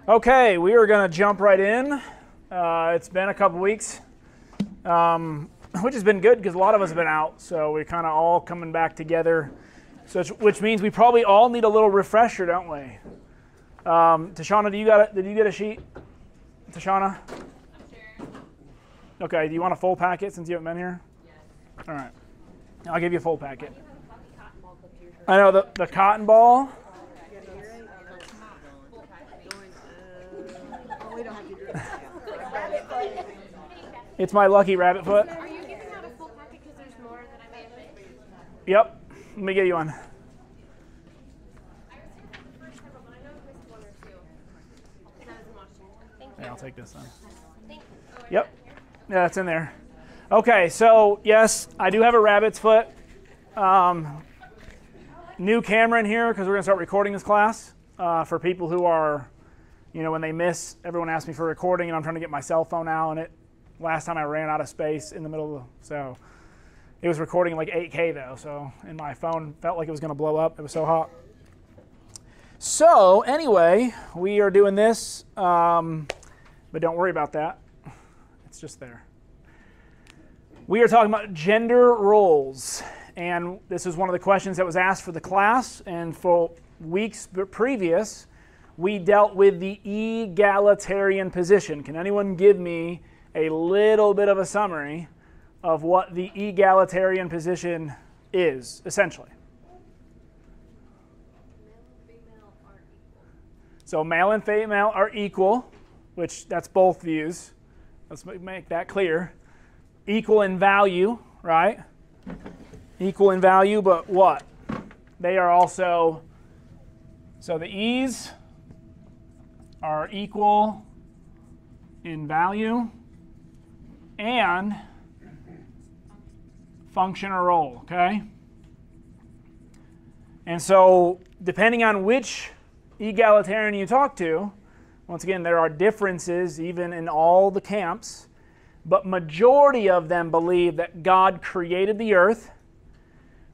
Okay, we are going to jump right in. It's been a couple weeks, which has been good because a lot of us have been out, so we're kind of all coming back together, which means we probably all need a little refresher, don't we? Tashana, did you get a sheet? Tashana? I'm sure. Okay, do you want a full packet since you haven't been here? Yes. All right. I'll give you a full packet. You have a fucking cotton ball clipped to your shirt. I know, the cotton ball. We don't have to do that. It's my lucky rabbit foot. Are you giving out a full packet because there's more that I may have missed? Yep. Let me get you one. I received that the first time, but I know I've missed one or two. Because I was in Washington. Thank you. Yeah, I'll take this then. Thank you. Oh, I Yep. got it here. Yeah, it's in there. Okay, so yes, I do have a rabbit's foot. New camera in here because we're going to start recording this class for people who are, when they miss, everyone asks me for recording, and I'm trying to get my cell phone out, and last time I ran out of space in the middle of so it was recording like 8K though, and my phone felt like it was going to blow up. It was so hot. So anyway, we are doing this, but don't worry about that. It's just there. We are talking about gender roles, and this is one of the questions that was asked for the class, and for weeks previous, we dealt with the egalitarian position. Can anyone give me a little bit of a summary of what the egalitarian position is, essentially? So male and female are equal, which that's both views. Let's make that clear. Equal in value, right? Equal in value, but what? They are also, so the E's are equal in value and function or role, okay? And so depending on which egalitarian you talk to, once again, there are differences even in all the camps, but majority of them believe that God created the earth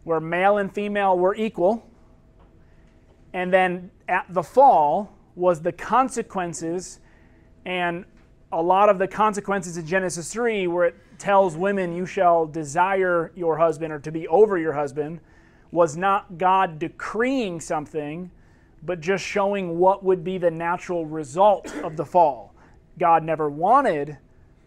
where male and female were equal, and then at the fall was the consequences, and a lot of the consequences in Genesis 3 where it tells women you shall desire your husband or to be over your husband was not God decreeing something, but just showing what would be the natural result of the fall. God never wanted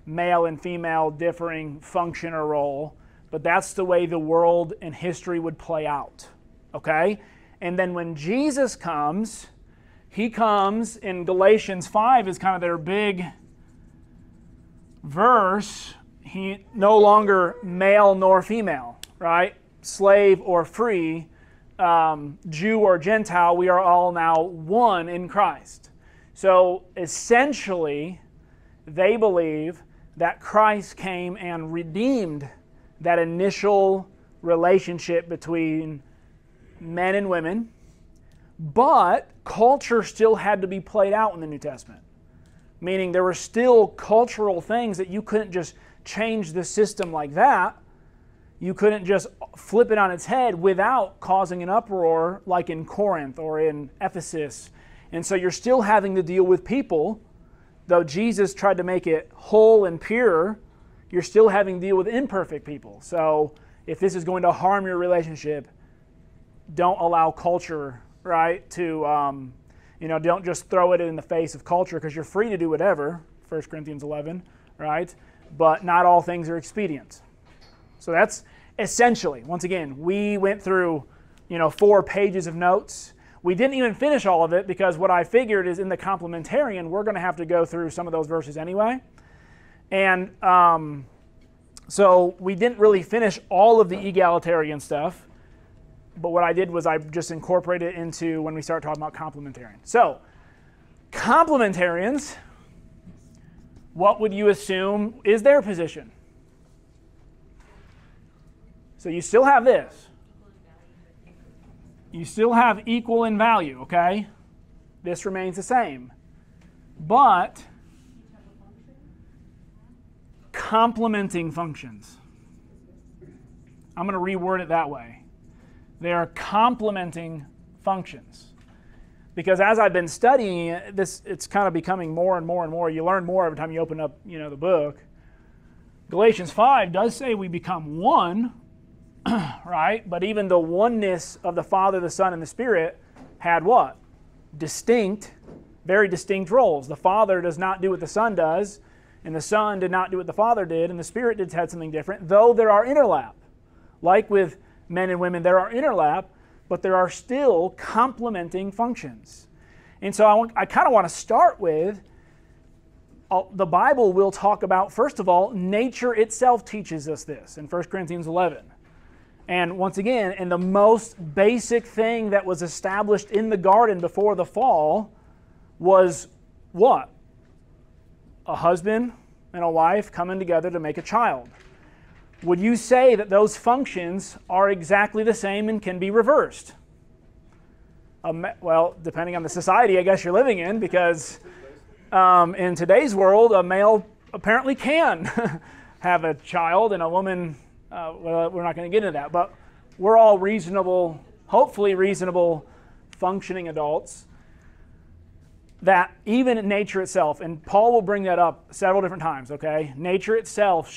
male and female differing function or role, but that's the way the world and history would play out, okay? And then when Jesus comes, he comes in Galatians 5 is kind of their big verse. He no longer male nor female, right? Slave or free, Jew or Gentile, we are all now one in Christ. So essentially, they believe that Christ came and redeemed that initial relationship between men and women, but culture still had to be played out in the New Testament. Meaning there were still cultural things that you couldn't just change the system like that. You couldn't just flip it on its head without causing an uproar like in Corinth or in Ephesus. And so you're still having to deal with people. Though Jesus tried to make it whole and pure, you're still having to deal with imperfect people. So if this is going to harm your relationship, don't allow culture, right, to, don't just throw it in the face of culture because you're free to do whatever, 1 Corinthians 11, right? But not all things are expedient. So that's essentially, once again, we went through, 4 pages of notes. We didn't even finish all of it because what I figured is in the Complementarian, we're going to have to go through some of those verses anyway. And so we didn't really finish all of the egalitarian stuff, but what I did was I just incorporated it into when we start talking about complementarian. So complementarians, what would you assume is their position? So you still have this. You still have equal in value, okay? This remains the same. But complementing functions. I'm going to reword it that way. They are complementing functions. Because as I've been studying this, it's kind of becoming more and more and more. You learn more every time you open up, the book. Galatians 5 does say we become one, right? But even the oneness of the Father, the Son, and the Spirit had what? Very distinct roles. The Father does not do what the Son does, and the Son did not do what the Father did, and the Spirit had something different, though there are interlap. Like with men and women, there are interlap, but there are still complementing functions. And so I kind of want to start with, the Bible will talk about, first of all, nature itself teaches us this in 1 Corinthians 11. And once again, in the most basic thing that was established in the garden before the fall was what? A husband and a wife coming together to make a child. Would you say that those functions are exactly the same and can be reversed? Well, depending on the society I guess you're living in, because in today's world, a male apparently can have a child, and a woman, well, we're not going to get into that, but we're all reasonable, hopefully reasonable, functioning adults. That even in nature itself, and Paul will bring that up several different times, okay? Nature itself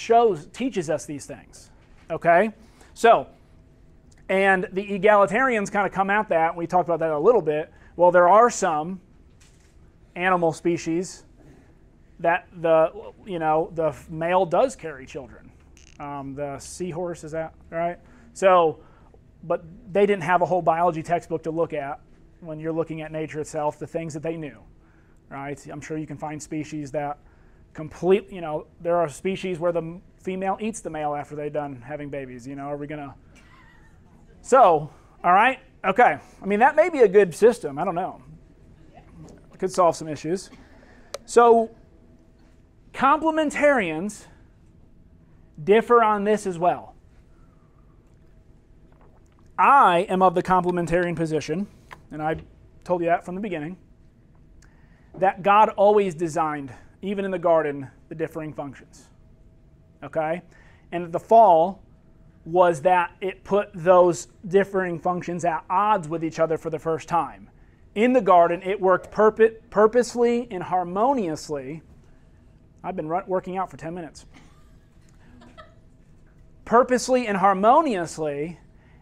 teaches us these things, okay? So, and the egalitarians kind of come at that, and we talked about that a little bit. Well, there are some animal species that the male does carry children. The seahorse, is that right? So, but they didn't have a whole biology textbook to look at when you're looking at nature itself, the things that they knew, right? I'm sure you can find species that there are species where the female eats the male after they're done having babies, are we going to? So, all right, okay. I mean, that may be a good system, I don't know. It could solve some issues. So, complementarians differ on this as well. I am of the complementarian position, and I told you that from the beginning, that God always designed, even in the garden, the differing functions. Okay? And the fall was that it put those differing functions at odds with each other for the first time. In the garden, it worked purposely and harmoniously. I've been working out for 10 minutes. Purposely and harmoniously.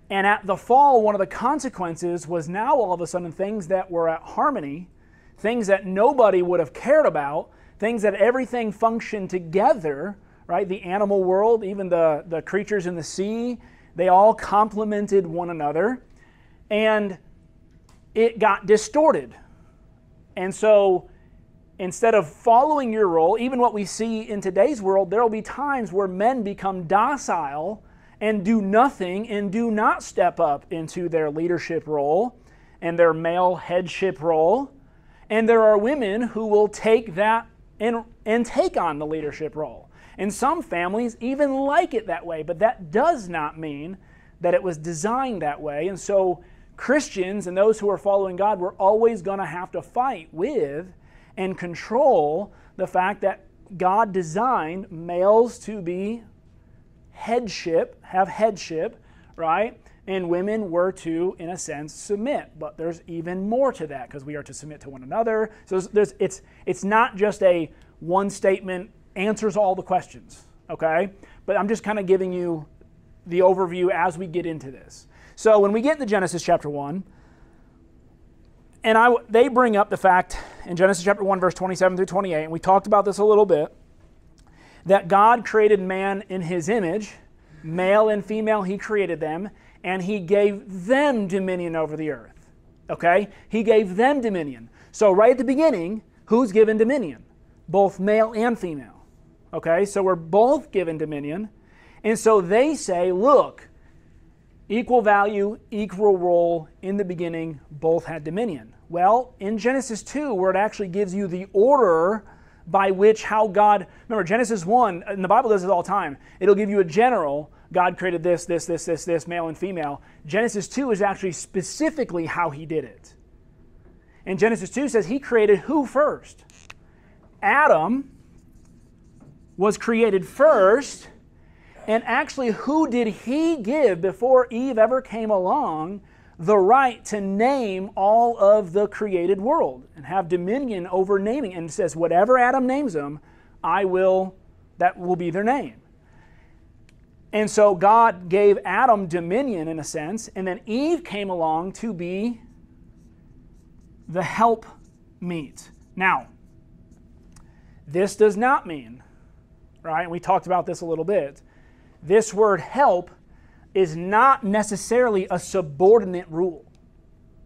And at the fall, one of the consequences was now all of a sudden things that were at harmony, things that nobody would have cared about, things that everything functioned together, right? The animal world, even the creatures in the sea, they all complemented one another. And it got distorted. And so instead of following your role, even what we see in today's world, there will be times where men become docile and do nothing and do not step up into their leadership role and their male headship role. And there are women who will take that and take on the leadership role. And some families even like it that way, but that does not mean that it was designed that way. And so Christians and those who are following God, we're always going to have to fight with and control the fact that God designed males to be have headship, right? And women were to, in a sense, submit. But there's even more to that because we are to submit to one another. So it's not just a one statement answers all the questions, okay? But I'm just kind of giving you the overview as we get into this. So when we get into Genesis chapter 1, and they bring up the fact in Genesis chapter 1, verse 27 through 28, and we talked about this a little bit, that God created man in his image, male and female he created them, and he gave them dominion over the earth. Okay? He gave them dominion. So right at the beginning, who's given dominion? Both male and female. Okay? So we're both given dominion. And so they say, look, equal value, equal role, in the beginning, both had dominion. Well, in Genesis 2, where it actually gives you the order by which how God, remember Genesis 1, and the Bible does this all the time, it'll give you a general, God created this, male and female. Genesis 2 is actually specifically how he did it. And Genesis 2 says he created who first? Adam was created first, and actually who did he give before Eve ever came along the right to name all of the created world and have dominion over naming. And it says, whatever Adam names them, that will be their name. And so God gave Adam dominion in a sense, and then Eve came along to be the helpmeet. Now, this does not mean, right, and we talked about this a little bit, this word help is not necessarily a subordinate rule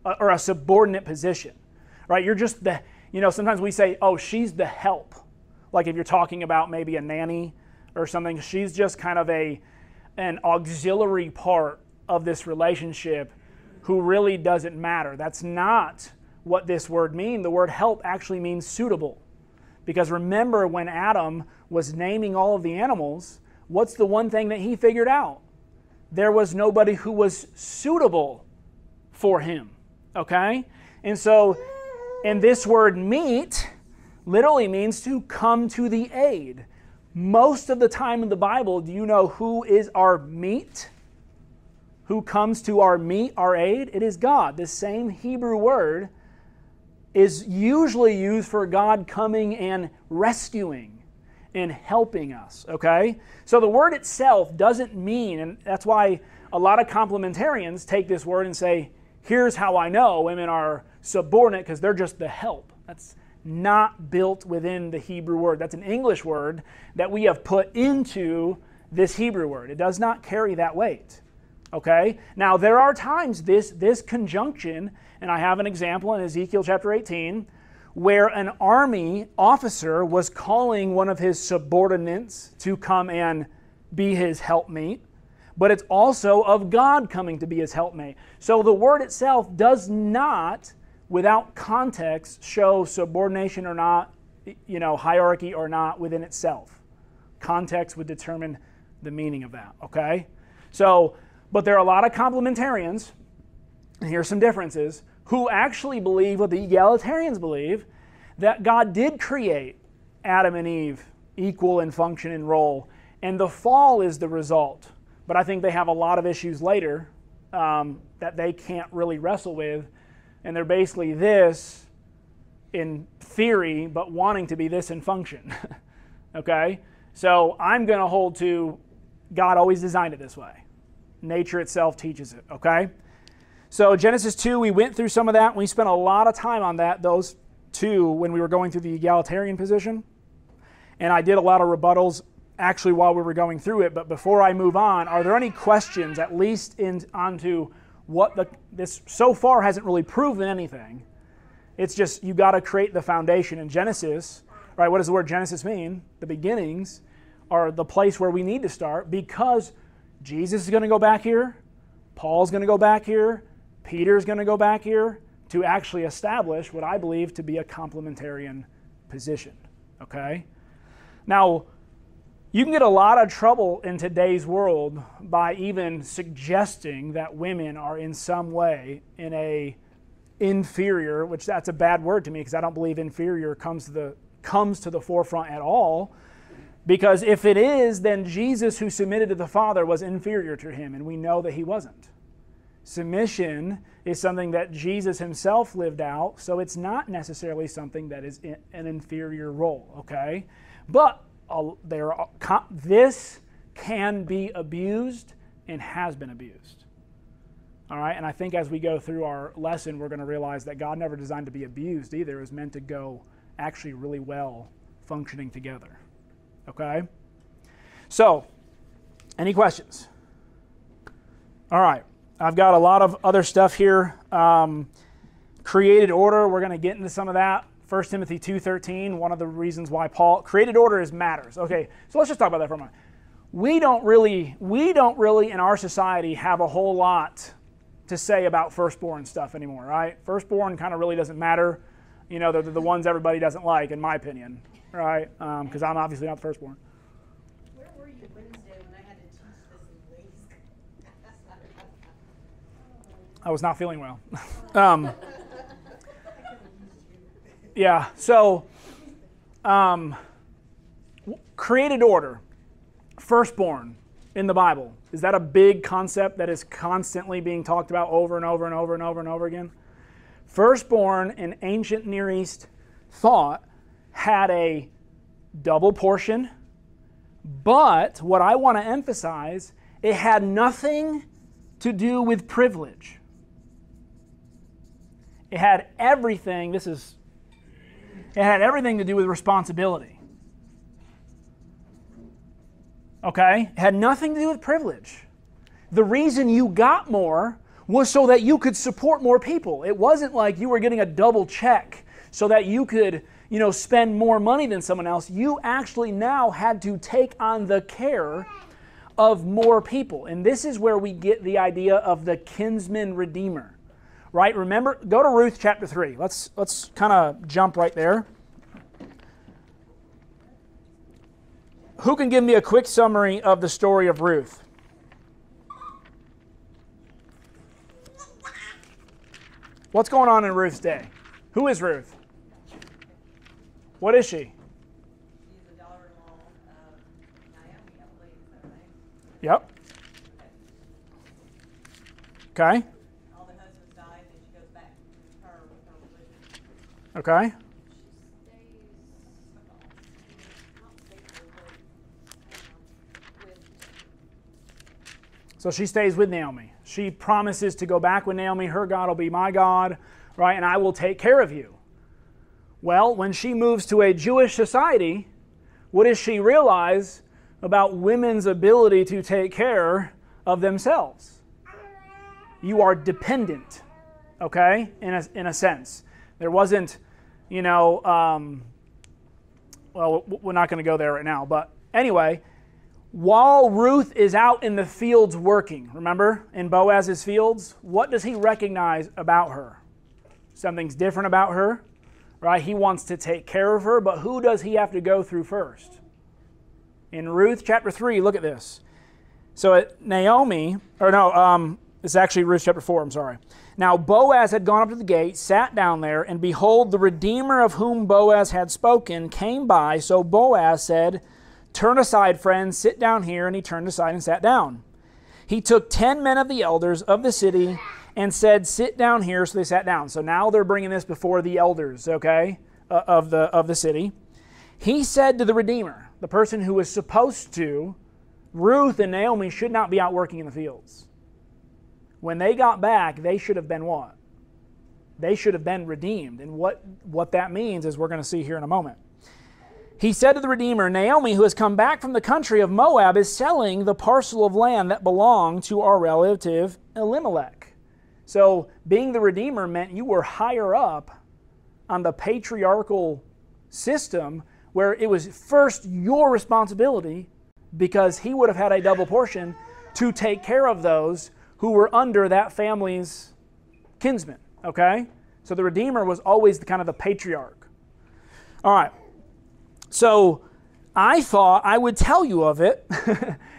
or a subordinate position, right? You're just sometimes we say, oh, she's the help. Like if you're talking about maybe a nanny or something, she's just kind of an auxiliary part of this relationship who really doesn't matter. That's not what this word means. The word help actually means suitable. Because remember when Adam was naming all of the animals, what's the one thing that he figured out? There was nobody who was suitable for him, okay? And so, and this word meet literally means to come to the aid. Most of the time in the Bible, do you know who is our meet? Who comes to our meet, our aid? It is God. This same Hebrew word is usually used for God coming and rescuing and helping us, okay? So the word itself doesn't mean, and that's why a lot of complementarians take this word and say, here's how I know women are subordinate because they're just the help. That's not built within the Hebrew word. That's an English word that we have put into this Hebrew word. It does not carry that weight, okay? Now, there are times this conjunction, and I have an example in Ezekiel chapter 18, where an army officer was calling one of his subordinates to come and be his helpmate, but it's also of God coming to be his helpmate. So the word itself does not, without context, show subordination or not, hierarchy or not within itself. Context would determine the meaning of that, okay? So, but there are a lot of complementarians, and here's some differences, who actually believe what the egalitarians believe, that God did create Adam and Eve equal in function and role, and the fall is the result. But I think they have a lot of issues later that they can't really wrestle with, and they're basically this in theory, but wanting to be this in function. Okay? So I'm going to hold to God always designed it this way. Nature itself teaches it, okay? So Genesis 2, we went through some of that, and we spent a lot of time on those two, when we were going through the egalitarian position. And I did a lot of rebuttals actually while we were going through it. But before I move on, are there any questions, at least onto what this so far hasn't really proven anything? It's just you got to create the foundation in Genesis, right? What does the word Genesis mean? The beginnings are the place where we need to start, because Jesus is going to go back here, Paul's going to go back here, Peter's going to go back here to actually establish what I believe to be a complementarian position, okay? Now, you can get a lot of trouble in today's world by even suggesting that women are in some way in a inferior, which that's a bad word to me because I don't believe inferior comes to the forefront at all. Because if it is, then Jesus, who submitted to the Father, was inferior to him, and we know that he wasn't. Submission is something that Jesus himself lived out, so it's not necessarily something that is an inferior role, okay? But this can be abused and has been abused. All right, and I think as we go through our lesson, we're going to realize that God never designed to be abused either. It was meant to go actually really well functioning together. Okay? So, any questions? All right, I've got a lot of other stuff here. Created order, we're going to get into some of that. 1 Timothy 2:13, one of the reasons why Paul, created order is matters. Okay, so let's just talk about that for a moment. We don't really in our society have a whole lot to say about firstborn stuff anymore, right? Firstborn kind of really doesn't matter. You know, they're the ones everybody doesn't like, in my opinion, right? Because I'm obviously not the firstborn. Where were you Wednesday when I had to teach this in Lace? I was not feeling well. Yeah, so created order, firstborn. in the Bible? Is that a big concept that is constantly being talked about over and over and over and over and over again? Firstborn in ancient Near East thought had a double portion, but what I want to emphasize, it had nothing to do with privilege. It had everything, it had everything to do with responsibility. Okay? It had nothing to do with privilege. The reason you got more was so that you could support more people. It wasn't like you were getting a double check so that you could, spend more money than someone else. You actually now had to take on the care of more people. And this is where we get the idea of the kinsman redeemer. Right? Remember, go to Ruth chapter 3. Let's kind of jump right there. Who can give me a quick summary of the story of Ruth? What's going on in Ruth's day? Who is Ruth? What is she? She's the daughter-in-law of Naomi, I believe, is that her name? Yep. Okay. All the husbands died, and she goes back to her with her religion. Okay. So she stays with Naomi. She promises to go back with Naomi. Her God will be my God, right? And I will take care of you. Well, when she moves to a Jewish society, what does she realize about women's ability to take care of themselves? You are dependent, okay, in a sense. There wasn't, well, we're not going to go there right now. But anyway, while Ruth is out in the fields working, remember, in Boaz's fields, what does he recognize about her? Something's different about her, right? He wants to take care of her, but who does he have to go through first? In Ruth chapter 3, look at this. So it's actually Ruth chapter 4, I'm sorry. Now Boaz had gone up to the gate, sat down there, and behold, the Redeemer of whom Boaz had spoken came by. So Boaz said, "Turn aside, friend, sit down here." And he turned aside and sat down. He took 10 men of the elders of the city and said, "Sit down here." So they sat down. So now they're bringing this before the elders, okay, of the city. He said to the Redeemer, the person who was supposed to, Ruth and Naomi should not be out working in the fields. When they got back, they should have been what? They should have been redeemed. And what that means is we're going to see here in a moment. He said to the Redeemer, "Naomi, who has come back from the country of Moab, is selling the parcel of land that belonged to our relative Elimelech." So being the Redeemer meant you were higher up on the patriarchal system where it was first your responsibility, because he would have had a double portion, to take care of those who were under that family's kinsman. Okay? So the Redeemer was always the kind of the patriarch. All right. So I thought I would tell you of it,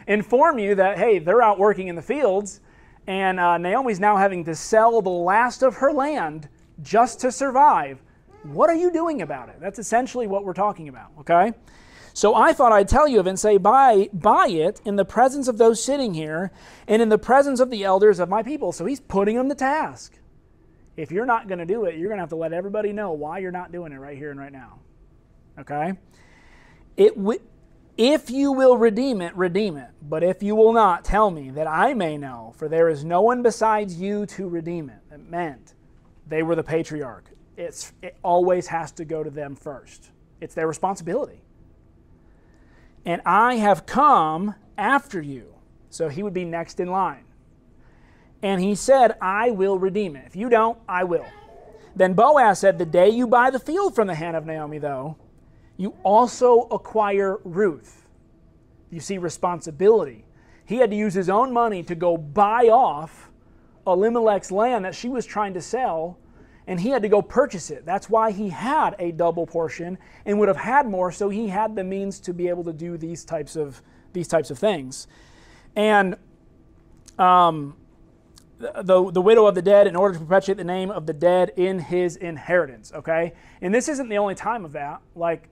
inform you that, hey, they're out working in the fields, and Naomi's now having to sell the last of her land just to survive. What are you doing about it? That's essentially what we're talking about, okay? So I thought I'd tell you of it and say, buy it in the presence of those sitting here and in the presence of the elders of my people. So he's putting them to task. If you're not going to do it, you're going to have to let everybody know why you're not doing it right here and right now. Okay? If you will redeem it, redeem it. But if you will not, tell me, that I may know, for there is no one besides you to redeem it. It meant they were the patriarch. It always has to go to them first. It's their responsibility. And I have come after you. So he would be next in line. And he said, I will redeem it. If you don't, I will. Then Boaz said, the day you buy the field from the hand of Naomi, though, you also acquire Ruth. You see responsibility. He had to use his own money to go buy off Elimelech's land that she was trying to sell, and he had to go purchase it. That's why he had a double portion and would have had more, so he had the means to be able to do these types of things. And the widow of the dead, in order to perpetuate the name of the dead in his inheritance, okay? And this isn't the only time of that. Like,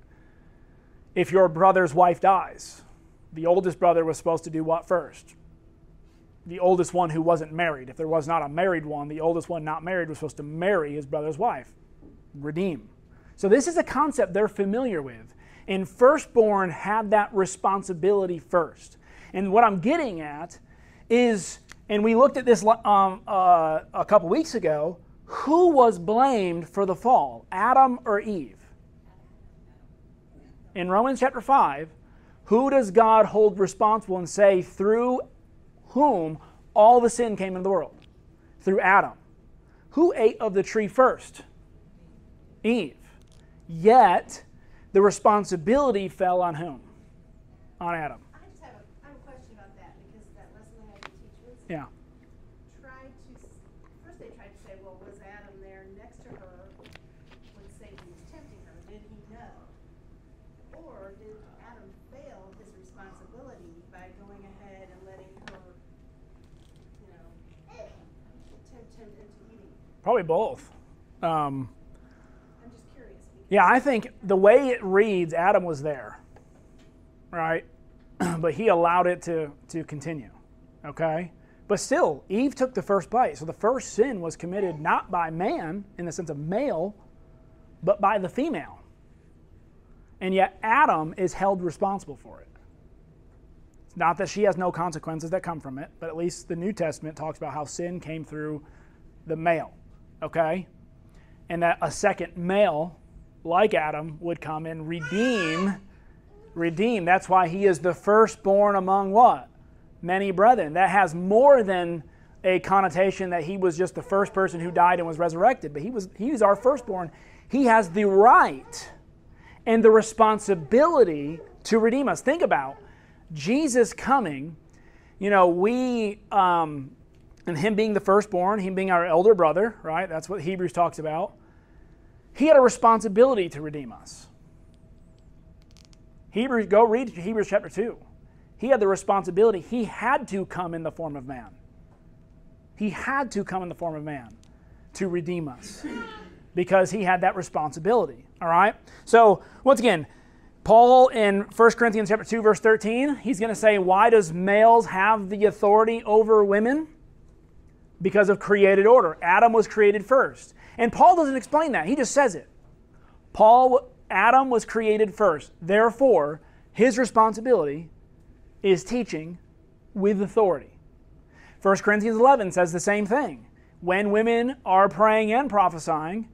if your brother's wife dies, the oldest brother was supposed to do what first? The oldest one who wasn't married. If there was not a married one, the oldest one not married was supposed to marry his brother's wife. Redeem. So this is a concept they're familiar with. And firstborn had that responsibility first. And what I'm getting at is, and we looked at this a couple weeks ago, who was blamed for the fall, Adam or Eve? In Romans chapter 5, who does God hold responsible and say through whom all the sin came into the world? Through Adam. Who ate of the tree first? Eve. Yet, the responsibility fell on whom? On Adam. I just have a question about that, because that lesson I had to teach was Yeah. first they tried to say, well, was Adam there next to her when Satan was tempting her? Did he know? Or did Adam fail his responsibility by going ahead and letting her, tempt him into eating? Probably both. I'm just curious. Yeah, I think the way it reads, Adam was there, right? But he allowed it to continue, okay? But still, Eve took the first bite. So the first sin was committed not by man, in the sense of male, but by the female. And yet Adam is held responsible for it. It's not that she has no consequences that come from it, but at least the New Testament talks about how sin came through the male, okay? And that a second male, like Adam, would come and redeem. That's why he is the firstborn among what? Many brethren. That has more than a connotation that he was just the first person who died and was resurrected, but he was our firstborn. He has the right and the responsibility to redeem us. Think about Jesus coming, and him being the firstborn, him being our elder brother, right? That's what Hebrews talks about. He had a responsibility to redeem us. Go read Hebrews chapter 2. He had the responsibility. He had to come in the form of man. He had to come in the form of man to redeem us because he had that responsibility, all right? So, once again, Paul in 1 Corinthians chapter 2, verse 13, he's going to say, why does males have the authority over women? Because of created order. Adam was created first. And Paul doesn't explain that. He just says it. Adam was created first. Therefore, his responsibility is teaching with authority. 1 Corinthians 11 says the same thing. When women are praying and prophesying,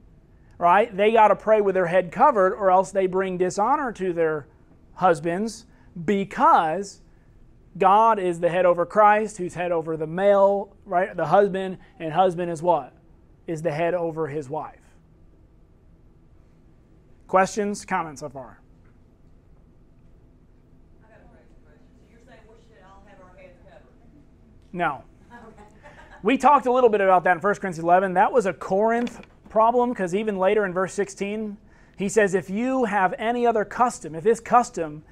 right, they got to pray with their head covered or else they bring dishonor to their husbands, because God is the head over Christ, who's head over the male, right, the husband, and husband is what? Is the head over his wife. Questions, comments so far? I got a question. So you're saying we should all have our heads covered? No. We talked a little bit about that in 1 Corinthians 11. That was a Corinth problem, because even later in verse 16, he says, if you have any other custom, if this custom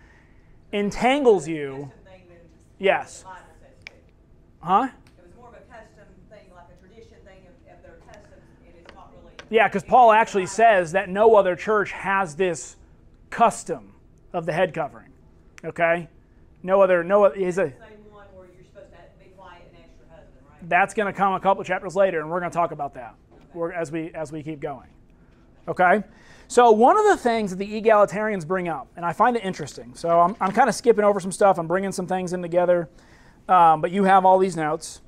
entangles you, yes. Huh? It was more of a custom thing, like a tradition thing of their customs, and it's not really. Yeah, because Paul actually says that no other church has this custom of the head covering. Okay? No other is a. Same one where you're supposed to be quiet and ask your husband, right? That's going to come a couple chapters later, and we're going to talk about that as we keep going. Okay? So one of the things that the egalitarians bring up, and I find it interesting, so I'm kind of skipping over some stuff, I'm bringing some things in together, but you have all these notes.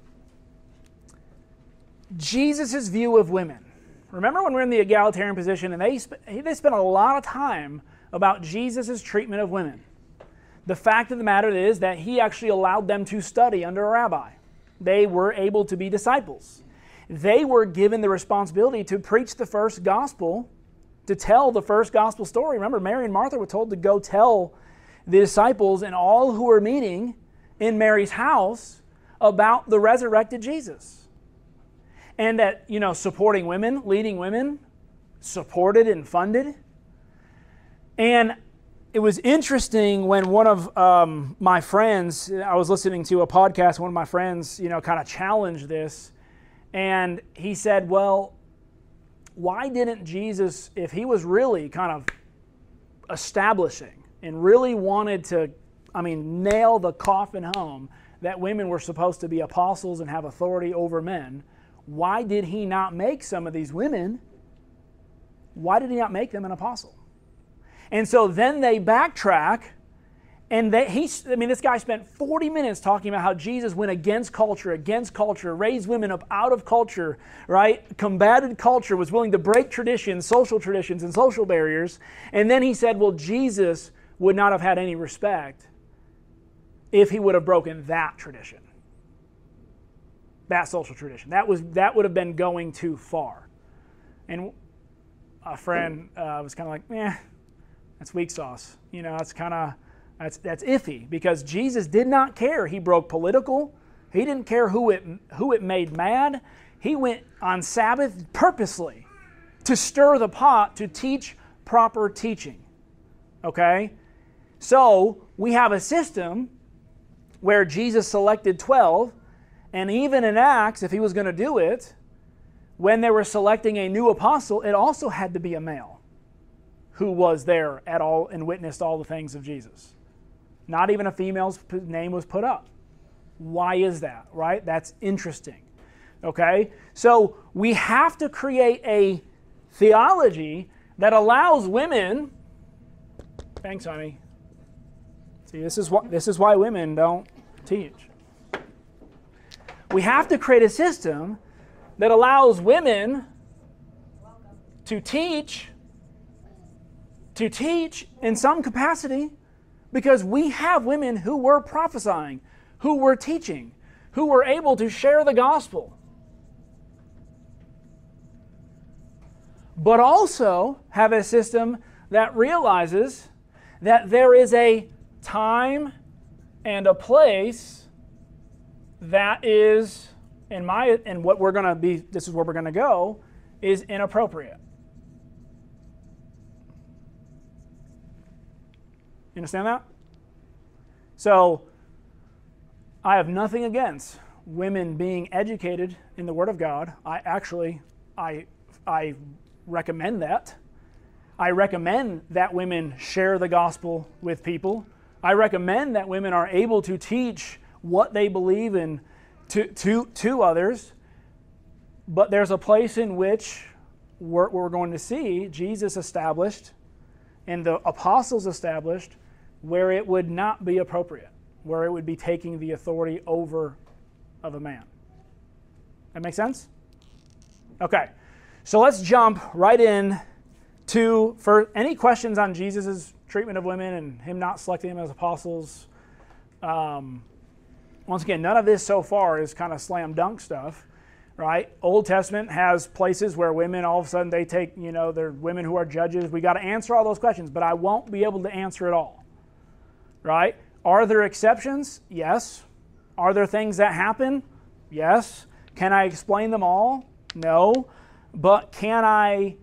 Jesus' view of women. Remember when we're in the egalitarian position, and they spent a lot of time about Jesus' treatment of women. The fact of the matter is that he actually allowed them to study under a rabbi. They were able to be disciples. They were given the responsibility to preach the first gospel, to tell the first gospel story. Remember, Mary and Martha were told to go tell the disciples and all who were meeting in Mary's house about the resurrected Jesus. And that, supporting women, leading women, supported and funded. And it was interesting when one of my friends, I was listening to a podcast, one of my friends, kind of challenged this. And he said, well, why didn't Jesus, if he was really kind of establishing and really wanted to nail the coffin home that women were supposed to be apostles and have authority over men, why did he not make some of these women, why did he not make them an apostle? And so then they backtrack, and this guy spent 40 minutes talking about how Jesus went against culture, raised women up out of culture, right? Combated culture, was willing to break traditions, and social barriers. And then he said, well, Jesus would not have had any respect if he would have broken that tradition, that social tradition. That would have been going too far. And a friend was kind of like, that's weak sauce. That's iffy, because Jesus did not care. He broke political. He didn't care who it made mad. He went on Sabbath purposely to stir the pot, to teach proper teaching. Okay? So we have a system where Jesus selected 12, and even in Acts, if he was going to do it, when they were selecting a new apostle, it also had to be a male who was there at all and witnessed all the things of Jesus. Not even a female's name was put up. Why is that, right? That's interesting. Okay? So we have to create a theology that allows women... Thanks, honey. See, this is why women don't teach. We have to create a system that allows women to teach in some capacity, because we have women who were prophesying, who were teaching, who were able to share the gospel. But also have a system that realizes that there is a time and a place that is, what we're going to be, this is where we're going to go, is inappropriate. You understand that? So, I have nothing against women being educated in the Word of God. I recommend that. I recommend that women share the gospel with people. I recommend that women are able to teach what they believe in to others. But there's a place in which we're going to see Jesus established and the apostles established where it would not be appropriate, where it would be taking the authority over of a man. That make sense? Okay, so let's jump right in for any questions on Jesus' treatment of women and him not selecting them as apostles. Once again, none of this so far is kind of slam dunk stuff, right? Old Testament has places where women, all of a sudden, they take, they're women who are judges. We got to answer all those questions, but I won't be able to answer it all, right? Are there exceptions? Yes. Are there things that happen? Yes. Can I explain them all? No. But can I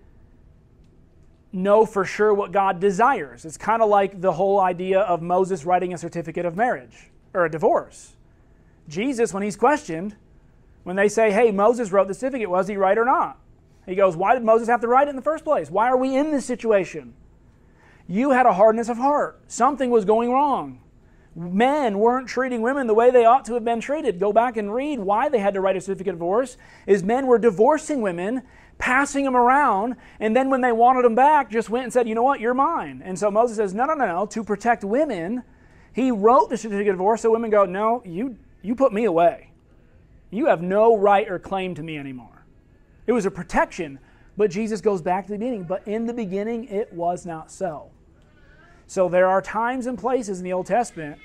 know for sure what God desires? It's kind of like the whole idea of Moses writing a certificate of marriage or a divorce. Jesus, when he's questioned, when they say, hey, Moses wrote the certificate, was he right or not? He goes, why did Moses have to write it in the first place? Why are we in this situation? You had a hardness of heart. Something was going wrong. Men weren't treating women the way they ought to have been treated. Go back and read why they had to write a certificate of divorce. Is men were divorcing women, passing them around, and then when they wanted them back, just went and said, you know what, you're mine. And so Moses says, no. To protect women, he wrote the certificate of divorce so women go, no, you put me away. You have no right or claim to me anymore. It was a protection, but Jesus goes back to the beginning. But in the beginning, it was not so. So there are times and places in the Old Testament,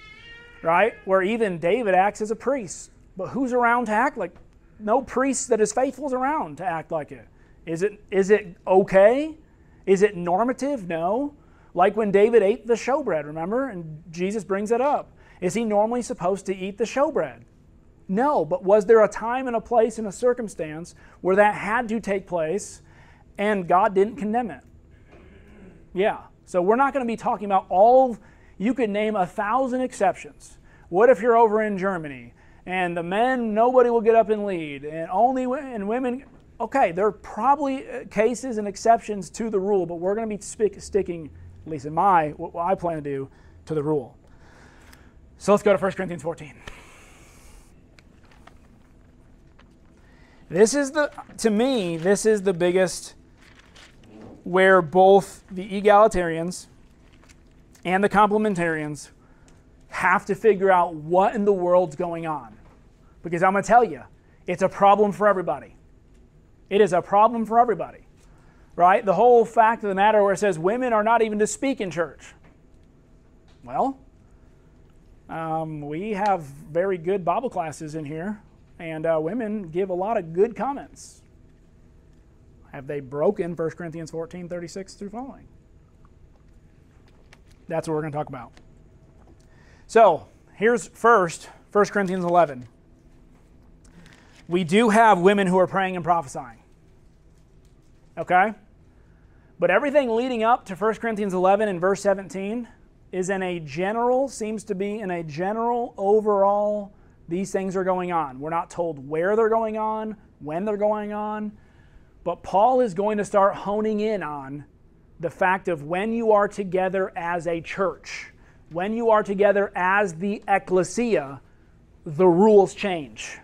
right, where even David acts as a priest. But who's around to act like? No priest that is faithful is around to act like it. Is it okay? Is it normative? No. Like when David ate the showbread, remember? And Jesus brings it up. Is he normally supposed to eat the showbread? No, but was there a time and a place and a circumstance where that had to take place and God didn't condemn it? Yeah. So we're not going to be talking about you could name 1,000 exceptions. What if you're over in Germany and the men, nobody will get up and lead, and women, okay, there are probably cases and exceptions to the rule, but we're going to be sticking, at least in what I plan to do, to the rule. So let's go to 1 Corinthians 14. To me, this is the biggest, where both the egalitarians and the complementarians have to figure out what in the world's going on. Because I'm going to tell you, it's a problem for everybody. It is a problem for everybody. Right? The whole fact of the matter where it says women are not even to speak in church. Well, we have very good Bible classes in here, and women give a lot of good comments. Have they broken 1 Corinthians 14, 36 through following? That's what we're going to talk about. So, here's first, 1 Corinthians 11. We do have women who are praying and prophesying. Okay? But everything leading up to 1 Corinthians 11 and verse 17 is seems to be in a general, overall, these things are going on. We're not told where they're going on, when they're going on, but Paul is going to start honing in on the fact of when you are together as a church, when you are together as the ecclesia, the rules change.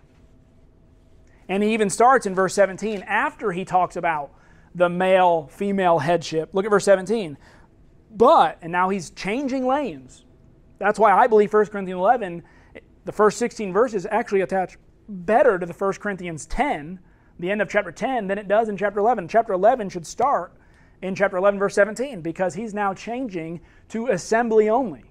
And he even starts in verse 17 after he talks about the male-female headship. Look at verse 17. But, and now he's changing lanes. That's why I believe 1 Corinthians 11, the first 16 verses actually attach better to the 1 Corinthians 10, the end of chapter 10, than it does in chapter 11. Chapter 11 should start in chapter 11, verse 17, because he's now changing to assembly only.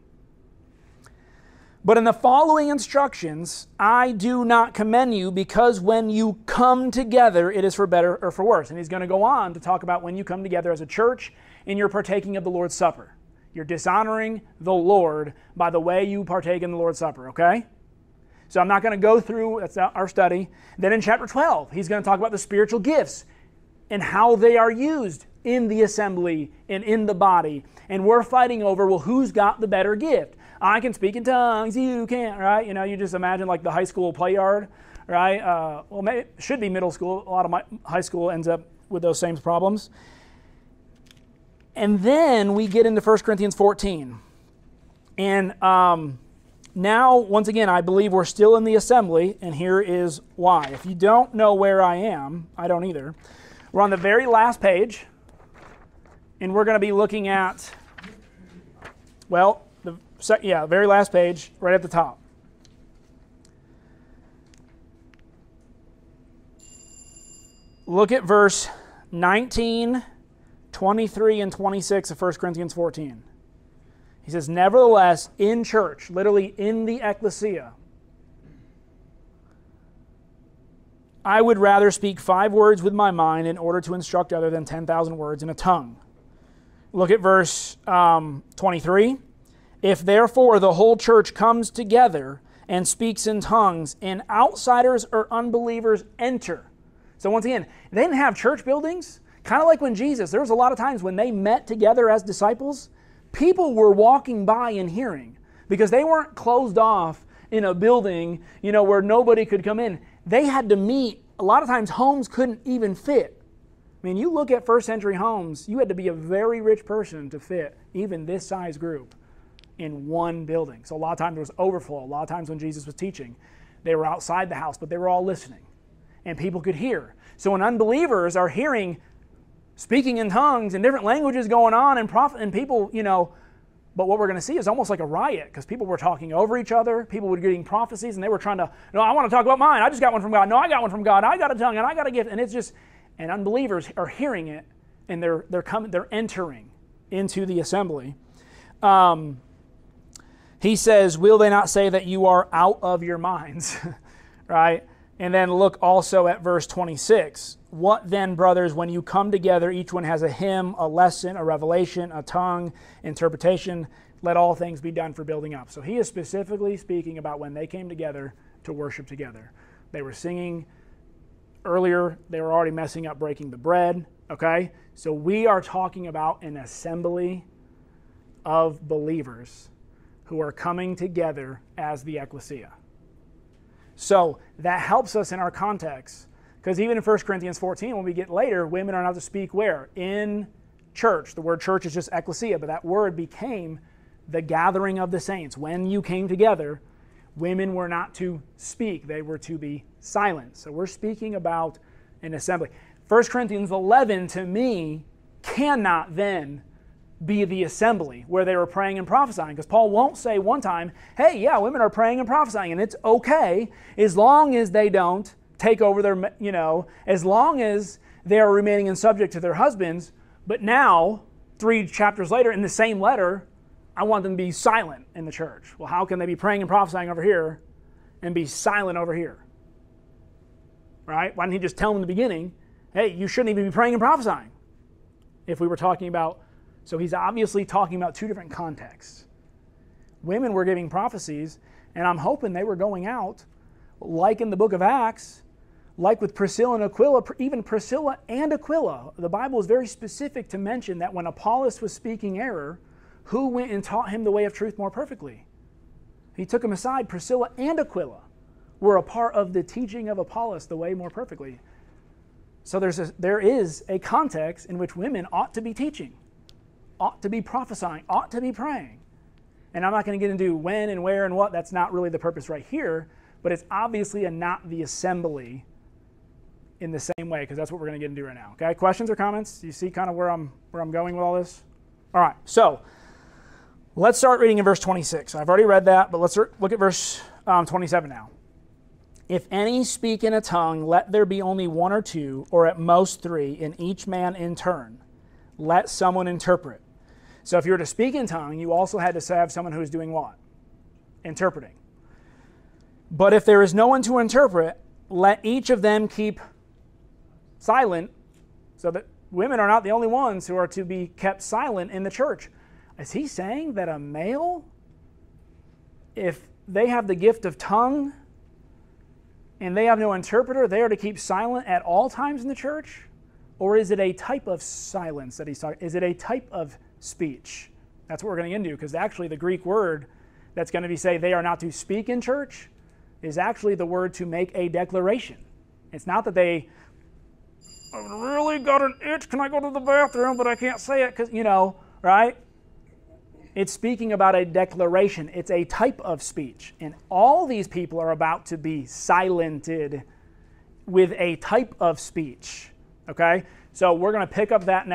But in the following instructions, I do not commend you, because when you come together, it is for better or for worse. And he's going to go on to talk about when you come together as a church and you're partaking of the Lord's Supper. You're dishonoring the Lord by the way you partake in the Lord's Supper, okay? So I'm not going to go through, that's our study. Then in chapter 12, he's going to talk about the spiritual gifts and how they are used in the assembly and in the body. And we're fighting over, well, who's got the better gift? I can speak in tongues, you can't, right? You just imagine like the high school play yard, right? Well, maybe it should be middle school. A lot of my high school ends up with those same problems. And then we get into 1 Corinthians 14. And now, once again, I believe we're still in the assembly, and here is why. If you don't know where I am, I don't either. We're on the very last page, and we're going to be looking at, well, very last page, right at the top. Look at verse 19, 23, and 26 of 1 Corinthians 14. He says, nevertheless, in church, literally in the ecclesia, I would rather speak 5 words with my mind in order to instruct other than 10,000 words in a tongue. Look at verse 23. If therefore the whole church comes together and speaks in tongues, and outsiders or unbelievers enter. So once again, they didn't have church buildings. Kind of like when Jesus, there was a lot of times when they met together as disciples, people were walking by and hearing, because they weren't closed off in a building, where nobody could come in. They had to meet. A lot of times homes couldn't even fit. I mean, you look at first century homes, you had to be a very rich person to fit even this size group in one building. So a lot of times there was overflow. A lot of times when Jesus was teaching, they were outside the house, but they were all listening. And people could hear. So when unbelievers are hearing, speaking in tongues and different languages going on, and people, but what we're going to see is almost like a riot, because people were talking over each other. People were getting prophecies, and they were trying to, no, I want to talk about mine. I just got one from God. No, I got one from God. I got a tongue, and I got a gift. And it's just, and unbelievers are hearing it, and they're entering into the assembly. He says, will they not say that you are out of your minds? Right? And then look also at verse 26. What then, brothers, when you come together, each one has a hymn, a lesson, a revelation, a tongue, interpretation. Let all things be done for building up. So he is specifically speaking about when they came together to worship together. They were singing earlier. They were already messing up breaking the bread. Okay? So we are talking about an assembly of believers who are coming together as the ecclesia. So that helps us in our context, because even in 1 Corinthians 14, when we get later, women are not to speak where? In church. The word church is just ecclesia, but that word became the gathering of the saints. When you came together, women were not to speak. They were to be silent. So we're speaking about an assembly. 1 Corinthians 11, to me, cannot then be the assembly where they were praying and prophesying, because Paul won't say one time, hey, yeah, women are praying and prophesying, and it's okay as long as they don't take over their, as long as they are remaining in subject to their husbands. But now, 3 chapters later, in the same letter, I want them to be silent in the church. Well, how can they be praying and prophesying over here and be silent over here? Right? Why didn't he just tell them in the beginning, hey, you shouldn't even be praying and prophesying? If we were talking about, so he's obviously talking about 2 different contexts. Women were giving prophecies, and I'm hoping they were going out, like in the book of Acts, like with Priscilla and Aquila, even Priscilla and Aquila. The Bible is very specific to mention that when Apollos was speaking error, who went and taught him the way of truth more perfectly? He took them aside. Priscilla and Aquila were a part of the teaching of Apollos the way more perfectly. So there is a context in which women ought to be teaching, ought to be prophesying, ought to be praying. And I'm not going to get into when and where and what. That's not really the purpose right here. But it's obviously not the assembly in the same way, because that's what we're going to get into right now. Okay, questions or comments? Do you see kind of where I'm going with all this? All right, so let's start reading in verse 26. I've already read that, but let's look at verse 27 now. If any speak in a tongue, let there be only 1 or 2, or at most 3, and each man in turn. Let someone interpret. So if you were to speak in tongue, you also had to have someone who is doing what? Interpreting. But if there is no one to interpret, let each of them keep silent, so that women are not the only ones who are to be kept silent in the church. Is he saying that a male, if they have the gift of tongue and they have no interpreter, they are to keep silent at all times in the church? Or is it a type of silence that he's talking? Is it a type of speech? That's what we're going to get into, because actually the Greek word that's going to be say they are not to speak in church is actually the word to make a declaration. It's not that they, I've really got an itch, can I go to the bathroom, but I can't say it because, right? It's speaking about a declaration. It's a type of speech. And all these people are about to be silented with a type of speech. Okay? So we're going to pick up that next.